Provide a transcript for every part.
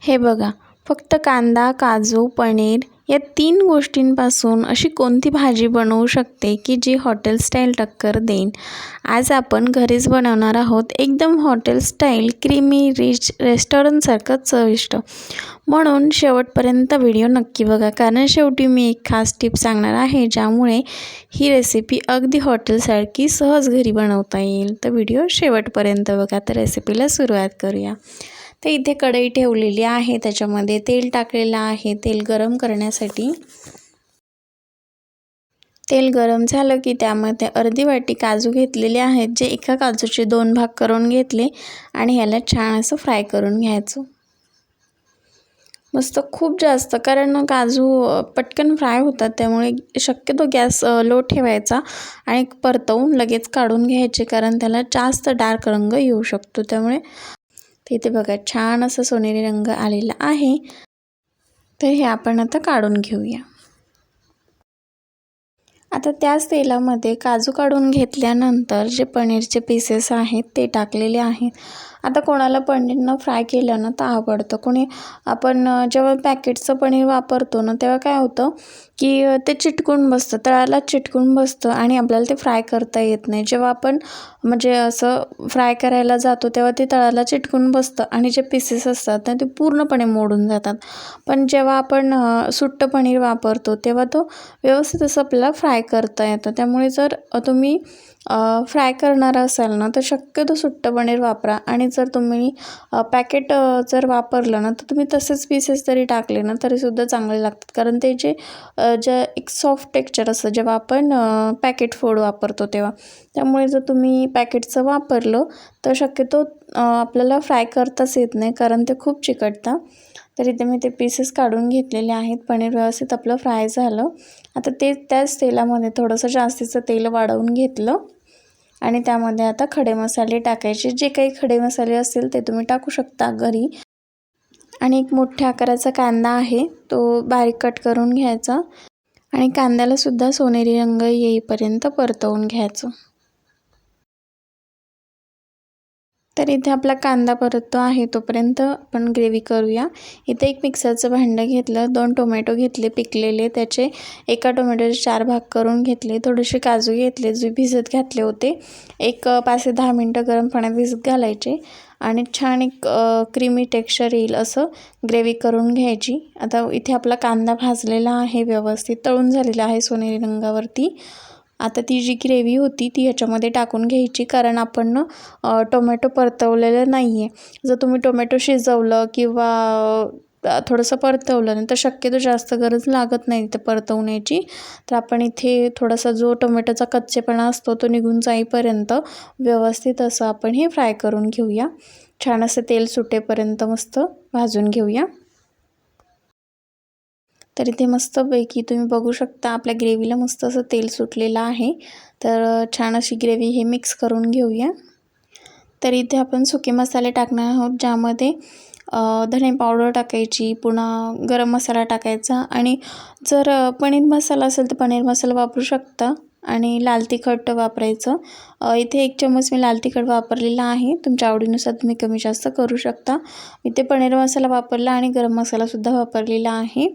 हे बघा, फक्त कांदा, काजू, पनीर या 3 गोष्टींपासून अशी कोणती भाजी बनवू शकते की जी हॉटेल स्टाईल टक्कर देईन. आज आपण घरीच बनवणार आहोत एकदम हॉटेल स्टाईल क्रीमी रिच रेस्टॉरंटसारखं चविष्ट. म्हणून शेवटपर्यंत व्हिडिओ नक्की बघा, कारण शेवटी मी एक खास टिप सांगणार आहे ज्यामुळे ही रेसिपी अगदी हॉटेलसारखी सहज घरी बनवता येईल. तर व्हिडिओ शेवटपर्यंत बघा. तर रेसिपीला सुरुवात करूया. तर इथे कढई ठेवलेली आहे, त्याच्यामध्ये तेल टाकलेलं आहे. तेल गरम करण्यासाठी तेल गरम झालं की त्यामध्ये अर्धी वाटी काजू घेतलेले आहेत, जे एका काजूचे 2 भाग करून घेतले आणि ह्याला छान असं फ्राय करून घ्यायचं. मस्त खूप जास्त, कारण काजू पटकन फ्राय होतात, त्यामुळे शक्यतो गॅस लो ठेवायचा आणि परतवून लगेच काढून घ्यायचे, कारण त्याला जास्त डार्क रंग येऊ शकतो. त्यामुळे इथे बघा छान असं सोनेरी रंग आलेला आहे. तर हे आपण आता काढून घेऊया. आता त्याच तेलामध्ये काजू काढून घेतल्यानंतर जे पनीरचे पीसेस आहेत ते टाकलेले आहेत. आता कोणाला पनीर न फ्राय केलं ना तर आवडतं. कोणी आपण जेव्हा पॅकेटचं पनीर वापरतो ना तेव्हा काय होतं की ते चिटकून बसतं, तळाला चिटकून बसतं आणि आपल्याला ते फ्राय करता येत नाही. जेव्हा आपण म्हणजे असं फ्राय करायला जातो तेव्हा ते तळाला चिटकून बसतं आणि जे पीसेस असतात ना ते पूर्णपणे मोडून जातात. पण जेव्हा आपण सुट्टं पनीर वापरतो तेव्हा तो व्यवस्थित असं आपल्याला फ्राय करता येतं. त्यामुळे जर तुम्ही फ्राय करणार असाल ना तर शक्यतो सुट्टं पनीर वापरा. आणि जर तुम्ही पॅकेट जर वापरलं ना तर तुम्ही तसेच पीसेस जरी टाकले ना तरीसुद्धा चांगले लागतात, कारण ते जे एक सॉफ्ट टेक्स्चर असतं जेव्हा आपण पॅकेट फूड वापरतो तेव्हा. त्यामुळे जर तुम्ही पॅकेटचं वापरलं तर शक्यतो आपल्याला फ्राय करताच येत नाही, कारण ते खूप चिकटतं. तर इथे मी ते पीसेस काढून घेतलेले आहेत. पनीर व्यवस्थित आपलं फ्राय झालं. आता त्याच तेलामध्ये थोडंसं जास्तीचं तेल वाढवून घेतलं आणि त्यामध्ये आता खडे मसाले टाकायचे. जे काही खडे मसाले असतील ते तुम्ही टाकू शकता घरी. आणि एक मोठ्या आकाराचा कांदा आहे, तो बारीक कट करून घ्यायचा आणि कांद्यालासुद्धा सोनेरी रंग येईपर्यंत परतवून घ्यायचं. तर इथे आपला कांदा परततो आहे तोपर्यंत आपण ग्रेव्ही करूया. इथे एक मिक्सरचं भांडं घेतलं, 2 टोमॅटो घेतले पिकलेले, त्याचे एका टोमॅटोचे 4 भाग करून घेतले. थोडेसे काजू घेतले जे भिजत घातले होते. एक 5 ते 10 मिनटं गरम पाण्यात भिजत घालायचे आणि छान एक क्रीमी टेक्स्चर येईल असं ग्रेव्ही करून घ्यायची. आता इथे आपला कांदा भाजलेला आहे, व्यवस्थित तळून झालेला आहे सोनेरी रंगावरती. आता ती जी ग्रेव्ही होती ती ह्याच्यामध्ये टाकून घ्यायची, कारण आपण टोमॅटो परतवलेलं नाही आहे. जर तुम्ही टोमॅटो शिजवलं किंवा थोडंसं परतवलं ना तर शक्यतो जास्त गरज लागत नाही ते परतवण्याची. तर आपण इथे थोडासा जो टोमॅटोचा कच्चेपणा असतो तो निघून जाईपर्यंत व्यवस्थित असं आपण हे फ्राय करून घेऊया. छान असं तेल सुटेपर्यंत मस्त भाजून घेऊया. तर इथे मस्तपैकी तुम्ही बघू शकता आपल्या ग्रेव्हीला मस्त असं तेल सुटलेलं आहे. तर छान अशी ग्रेव्ही हे मिक्स करून घेऊया. तर इथे आपण सुके मसाले टाकणार आहोत, ज्यामध्ये धणे पावडर टाकायची, पुन्हा गरम मसाला टाकायचा आणि जर पनीर मसाला असेल तर पनीर मसाला वापरू शकता आणि लाल तिखट वापरायचं. इथे 1 चम्मच मी लाल तिखट वापरलेला आहे. तुमच्या आवडीनुसार तुम्ही कमी जास्त करू शकता. इथे पनीर मसाला वापरला आणि गरम मसालासुद्धा वापरलेला आहे.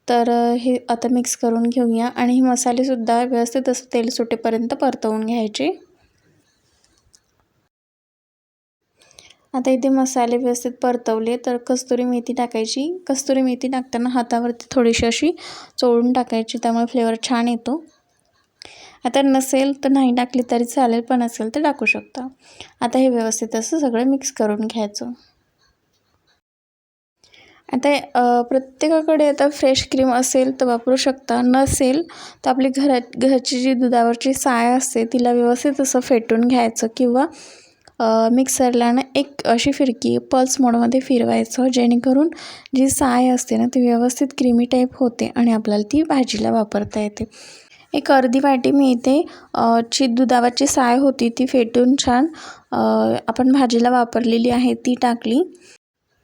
तर हे आता मिक्स करून घेऊया आणि हे मसालेसुद्धा व्यवस्थित असं तेल सुटेपर्यंत परतवून घ्यायचे. आता इथे मसाले व्यवस्थित परतवले तर कस्तुरी मेथी टाकायची. कस्तुरी मेथी टाकताना हातावरती थोडीशी अशी चोळून टाकायची, त्यामुळे फ्लेवर छान येतो. आता नसेल तर नाही टाकली तरी चालेल, पण असेल तर टाकू शकता. आता हे व्यवस्थित असं सगळं मिक्स करून घ्यायचं. आता प्रत्येकाकडे आता फ्रेश क्रीम असेल तर वापरू शकता, नसेल तर आपली घरची जी दुधावरची साय असते तिला व्यवस्थित असं फेटून घ्यायचं किंवा मिक्सरला ना एक अशी फिरकी पल्स मोडमध्ये फिरवायचं, जेणेकरून जी साय असते ना ती व्यवस्थित क्रीमी टाईप होते आणि आपल्याला ती भाजीला वापरता येते. एक अर्धी वाटी मी इथे दुधावरची साय होती ती फेटून छान आपण भाजीला वापरलेली आहे ती टाकली.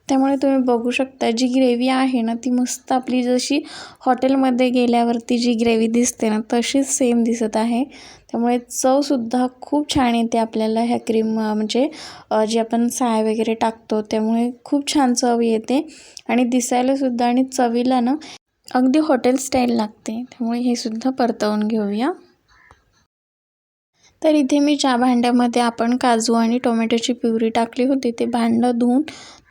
त्यामुळे तुम्ही बघू शकता जी ग्रेव्ही आहे ना ती मस्त आपली जशी हॉटेलमध्ये गेल्यावरती जी ग्रेव्ही दिसते ना तशीच सेम दिसत आहे. त्यामुळे चवसुद्धा खूप छान येते आपल्याला ह्या क्रीम म्हणजे जे आपण साय वगैरे टाकतो त्यामुळे खूप छान चव येते आणि दिसायलासुद्धा आणि चवीला ना अगदी हॉटेल स्टाईल लागते. त्यामुळे हे सुद्धा परतवून घेऊया. तर इथे मी ज्या भांड्यामध्ये आपण काजू आणि टोमॅटोची प्युरी टाकली होती ते भांडं धुवून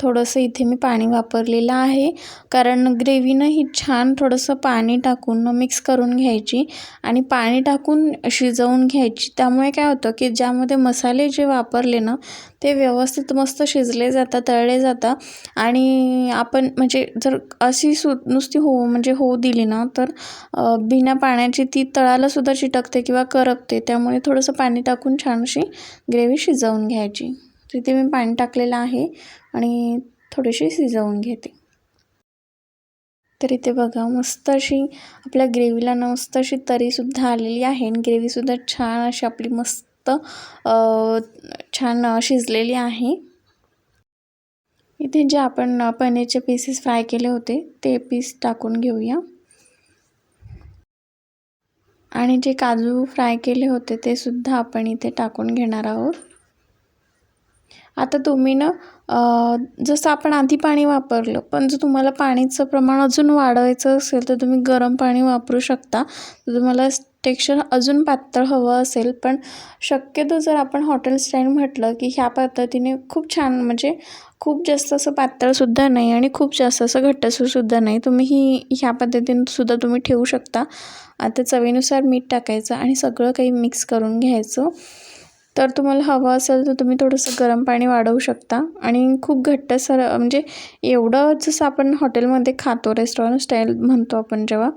थोडंसं इथे मी पाणी वापरलेलं आहे. कारण ग्रेव्हीनं ही छान थोडंसं पाणी टाकून मिक्स करून घ्यायची आणि पाणी टाकून शिजवून घ्यायची. त्यामुळे काय होतं की ज्यामध्ये मसाले जे वापरले ना ते व्यवस्थित मस्त शिजले जातात, तळले जातात आणि आपण म्हणजे जर अशी नुसती होऊ दिली ना तर बिना पाण्याची ती तळालासुद्धा चिटकते किंवा करपते. त्यामुळे थोडंसं पाणी टाकून छान अशी ग्रेव्ही शिजवून घ्यायची. तिथे मी पाणी टाकलेलं आहे आणि थोडीशी शिजवून घेते. तर इथे बघा मस्त अशी आपल्या ग्रेव्हीला ना मस्त अशी तरीसुद्धा आलेली आहे आणि ग्रेव्हीसुद्धा छान अशी आपली मस्त छान शिजलेली आहे. इथे जे आपण पनीरचे पीसेस फ्राय केले होते ते पीस टाकून घेऊया आणि जे काजू फ्राय केले होते ते सुद्धा आपण इथे टाकून घेणार आहोत. आता तुम्ही ना जसं आपण आधी पाणी वापरलं पण जर तुम्हाला पाणीचं प्रमाण अजून वाढवायचं असेल तर तुम्ही गरम पाणी वापरू शकता. जर तुम्हाला टेक्स्चर अजून पातळ हवं असेल पण शक्यतो जर आपण हॉटेल स्टाईल म्हटलं की ह्या पद्धतीने खूप छान म्हणजे खूप जास्त असं पातळसुद्धा नाही आणि खूप जास्त असं घट्टसरसुद्धा नाही. तुम्ही ह्या पद्धतीनेसुद्धा तुम्ही ठेवू शकता. आता चवीनुसार मीठ टाकायचं आणि सगळं काही मिक्स करून घ्यायचं. तर तुम्हाला हवं असेल तर तुम्ही थोडंसं गरम पाणी वाढवू शकता आणि खूप घट्टसर म्हणजे एवढं जसं आपण हॉटेलमध्ये खातो रेस्टॉरंट स्टाईल म्हणतो आपण जेव्हा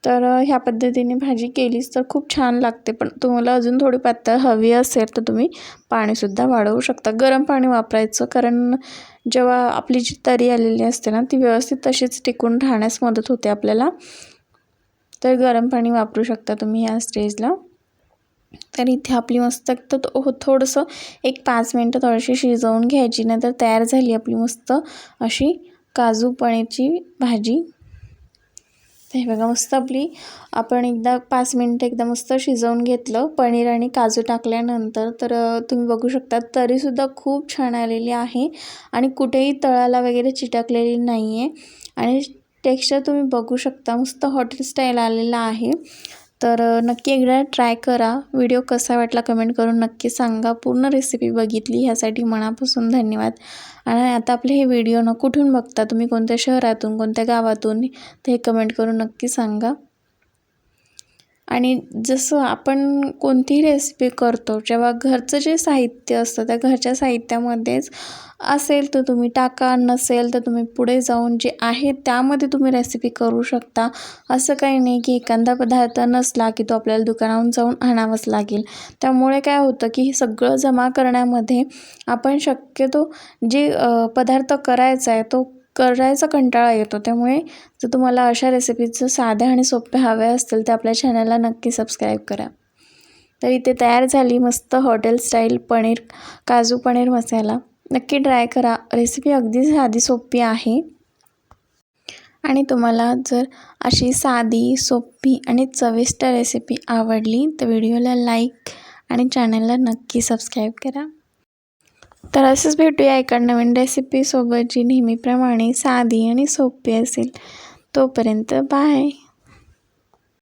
तर ह्या पद्धतीने भाजी केलीच तर खूप छान लागते. पण तुम्हाला अजून थोडी पातळ हवी असेल तर तुम्ही पाणीसुद्धा वाढवू शकता. गरम पाणी वापरायचं कारण जेव्हा आपली जी तरी आलेली असते ना ती व्यवस्थित तशीच टिकून राहण्यास मदत होते आपल्याला. तर गरम पाणी वापरू शकता तुम्ही या स्टेजला. तर इथे आपली मस्त थोडंसं एक 5 मिनटं थोडीशी शिजवून घ्यायची. नंतर तयार झाली आपली मस्त अशी काजू पनीरची भाजी. तर हे बघा मस्त आपली आपण एकदा 5 मिनटं एकदा मस्त शिजवून घेतलं पनीर आणि काजू टाकल्यानंतर. तर तुम्ही बघू शकता तरीसुद्धा खूप छान आलेली आहे आणि कुठेही तळाला वगैरे चिटकलेली नाही आहे आणि टेक्स्चर तुम्ही बघू शकता मस्त हॉटेल स्टाईल आलेला आहे. तर नक्की एकदा ट्राय करा. व्हिडिओ कसा वाटला कमेंट करून नक्की सांगा. पूर्ण रेसिपी बघितली ह्यासाठी मनापासून धन्यवाद. आणि आता आपले हे व्हिडिओ ना कुठून बघता तुम्ही, कोणत्या शहरातून कोणत्या गावातून ते कमेंट करून नक्की सांगा. आणि जसं आपण कोणतीही रेसिपी करतो जेव्हा घरचं जे साहित्य असतं त्या घरच्या साहित्यामध्येच असेल तर तुम्ही टाका, नसेल तर तुम्ही पुढे जाऊन जे आहे त्यामध्ये तुम्ही रेसिपी करू शकता. असं काही नाही की एखादा पदार्थ नसला की तो आपल्याला दुकानावरून जाऊन आणावाच लागेल. त्यामुळे काय होतं की हे सगळं जमा करण्यामध्ये आपण शक्यतो जे पदार्थ करायचा आहे तो करायचा कंटाळा येतो. त्यामुळे जर तुम्हाला अशा रेसिपीज साध्या आणि सोप्या हव्या असतील तर आपल्या चॅनलला नक्की सबस्क्राईब करा. तर इथे तयार झाली मस्त हॉटेल स्टाईल काजू पनीर मसाला. नक्की ट्राय करा. रेसिपी अगदी साधी सोपी आहे आणि तुम्हाला जर अशी साधी सोपी आणि चविष्ट रेसिपी आवडली तर व्हिडिओला लाईक आणि चॅनलला नक्की सबस्क्राईब करा. तर असंच भेटूया एका नवीन रेसिपीसोबत जी नेहमीप्रमाणे साधी आणि सोपी असेल. तोपर्यंत बाय.